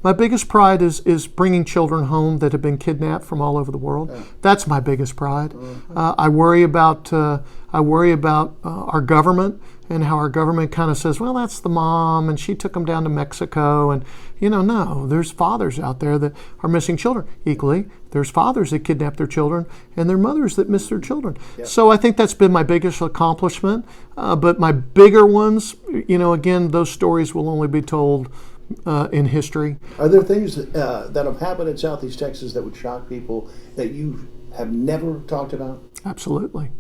My biggest pride is bringing children home that have been kidnapped from all over the world. Yeah. That's my biggest pride. I worry about our government and how our government kind of says, well, that's the mom and she took them down to Mexico. And, no, there's fathers out there that are missing children. Equally, there's fathers that kidnap their children and their mothers that miss their children. Yep. So I think that's been my biggest accomplishment. But my bigger ones, again, those stories will only be told in history. Are there things that have happened in Southeast Texas that would shock people that you have never talked about? Absolutely.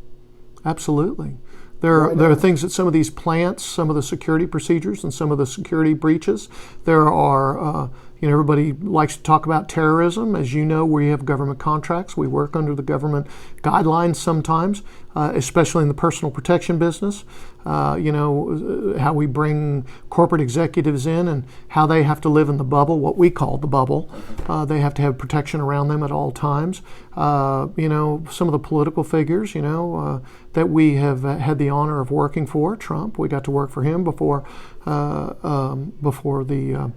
There are things at some of these plants, some of the security procedures and some of the security breaches. There are, everybody likes to talk about terrorism. As you know, we have government contracts. We work under the government guidelines sometimes, especially in the personal protection business. How we bring corporate executives in and how they have to live in the bubble, what we call the bubble. They have to have protection around them at all times. Some of the political figures, that we have had the honor of working for. Trump, we got to work for him before the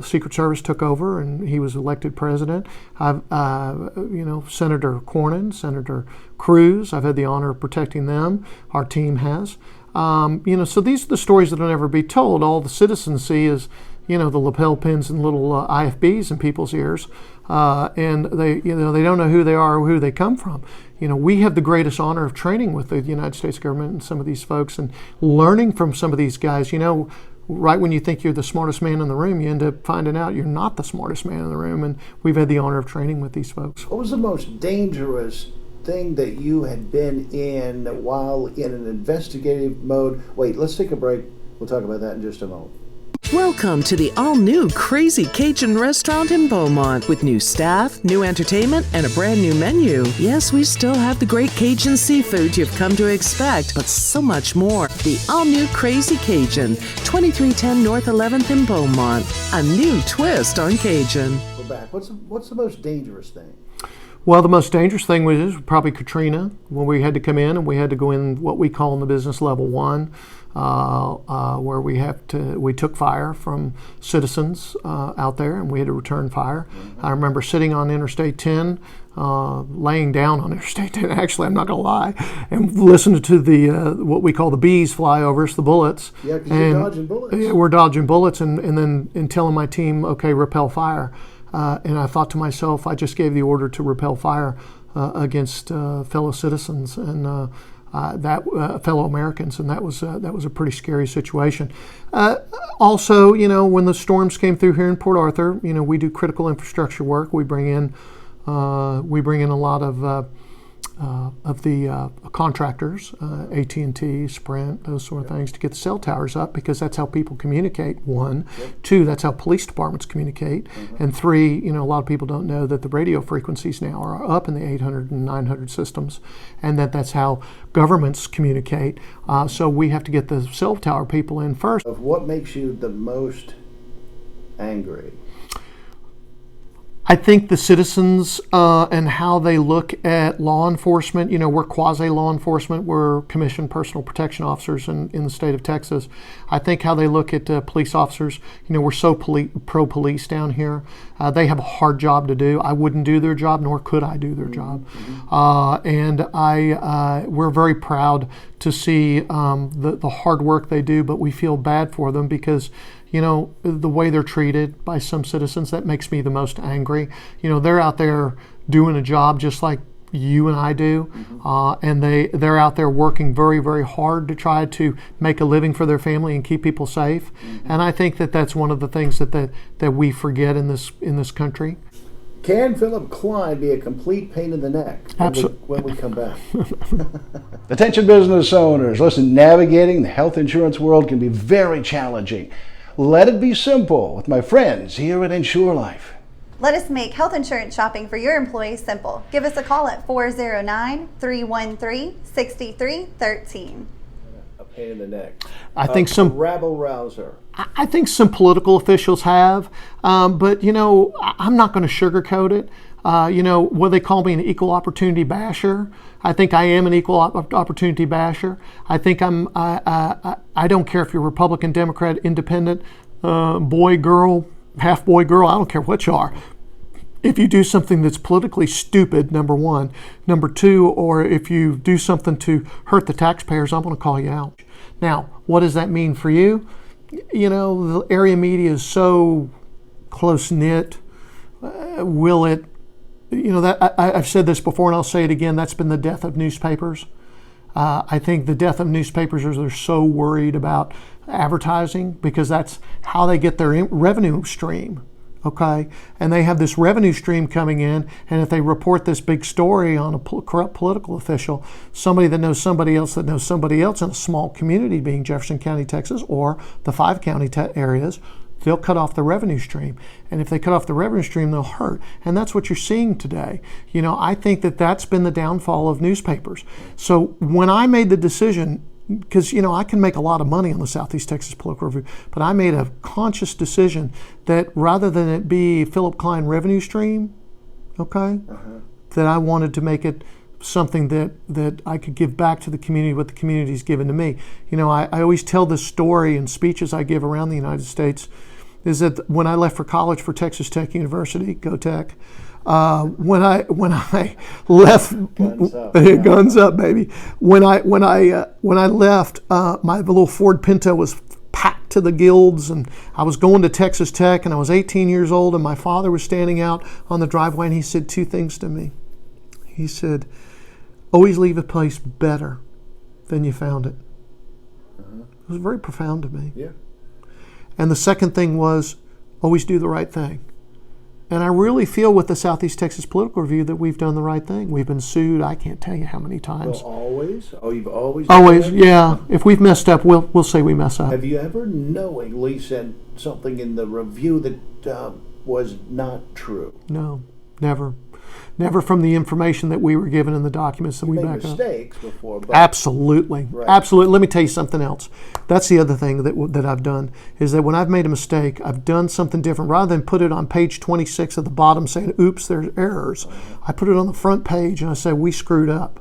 Secret Service took over and he was elected president. Senator Cornyn, Senator Cruz, I've had the honor of protecting them. Our team has. So these are the stories that will never be told. All the citizens see is, the lapel pins and little IFBs in people's ears, and they don't know who they are or who they come from. We have the greatest honor of training with the United States government and some of these folks and learning from some of these guys. Right when you think you're the smartest man in the room, you end up finding out you're not the smartest man in the room, and we've had the honor of training with these folks. What was the most dangerous thing that you had been in while in an investigative mode? Wait, let's take a break. We'll talk about that in just a moment. Welcome to the all-new Crazy Cajun Restaurant in Beaumont with new staff, new entertainment, and a brand new menu. Yes, we still have the great Cajun seafood you've come to expect, but so much more. The all-new Crazy Cajun, 2310 North 11th in Beaumont. A new twist on Cajun. We're back. What's the most dangerous thing? Well, the most dangerous thing was probably Katrina, when we had to come in and we had to go in what we call in the business level 1. Where we took fire from citizens out there, and we had to return fire. Mm-hmm. I remember sitting on Interstate 10, laying down on Interstate 10. Actually, I'm not going to lie, and listening to the what we call the bees fly over us, the bullets. Yeah, because you're dodging bullets. Yeah, we're dodging bullets, and then telling my team, okay, repel fire. And I thought to myself, I just gave the order to repel fire against fellow citizens and fellow Americans, and that was a pretty scary situation. Also, when the storms came through here in Port Arthur, we do critical infrastructure work. We bring in a lot of the contractors, AT&T, Sprint, those sort of things, to get the cell towers up, because that's how people communicate, 1. 2, that's how police departments communicate. Mm-hmm. And 3, a lot of people don't know that the radio frequencies now are up in the 800 and 900 systems, and that's how governments communicate. So we have to get the cell tower people in first. What makes you the most angry? I think the citizens and how they look at law enforcement. We're quasi-law enforcement. We're commissioned personal protection officers in the state of Texas. I think how they look at police officers. We're so pro-police down here. They have a hard job to do. I wouldn't do their job, nor could I do their job. And we're very proud to see the hard work they do, but we feel bad for them because the way they're treated by some citizens, that makes me the most angry. They're out there doing a job just like you and I do, and they're out there working very, very hard to try to make a living for their family and keep people safe. And I think that's one of the things that we forget in this country. Can Philip Klein be a complete pain in the neck when we come back? Attention business owners, listen, navigating the health insurance world can be very challenging. Let it be simple with my friends here at Insure Life. Let us make health insurance shopping for your employees simple. Give us a call at 409-313-6313. A pain in the neck. I think some rabble rouser. I think some political officials have, but I'm not going to sugarcoat it. What they call me an equal opportunity basher. I think I am an equal opportunity basher. I think I don't care if you're Republican, Democrat, Independent, boy, girl, half boy, girl, I don't care what you are. If you do something that's politically stupid, number one. Number two, or if you do something to hurt the taxpayers, I'm going to call you out. Now, what does that mean for you? You know, the area media is so close-knit. Will it, you know, that I've said this before and I'll say it again, that's been the death of newspapers. I think the death of newspapers is they're so worried about advertising because that's how they get their revenue stream. Okay, and they have this revenue stream coming in, and if they report this big story on a corrupt political official, somebody that knows somebody else that knows somebody else in a small community, being Jefferson County, Texas, or the 5 county areas, they'll cut off the revenue stream. And if they cut off the revenue stream, they'll hurt. And that's what you're seeing today. You know, I think that that's been the downfall of newspapers. So when I made the decision, because, you know, I can make a lot of money on the Southeast Texas Political Review, but I made a conscious decision that rather than it be Philip Klein revenue stream, okay, that I wanted to make it something that I could give back to the community what the community's given to me. You know, I always tell this story in speeches I give around the United States, is that when I left for college for Texas Tech University, go Tech, when I left, guns up, baby. When I left, my little Ford Pinto was packed to the gills, and I was going to Texas Tech, and I was 18 years old, and my father was standing out on the driveway, and he said 2 things to me. He said, "Always leave a place better than you found it." It was very profound to me. Yeah. And the second thing was, always do the right thing. And I really feel with the Southeast Texas Political Review that we've done the right thing. We've been sued, I can't tell you how many times. Well, always? Oh, you've always? Always, yeah. If we've messed up, we'll say we mess up. Have you ever knowingly sent something in the review that was not true? No, never. Never from the information that we were given in the documents that we Made back up. mistakes before, but Absolutely, Right. absolutely. Let me tell you something else. That's the other thing that I've done, is that when I've made a mistake, I've done something different. Rather than put it on page 26 at the bottom saying, "Oops, there's errors," I put it on the front page and I say, "We screwed up."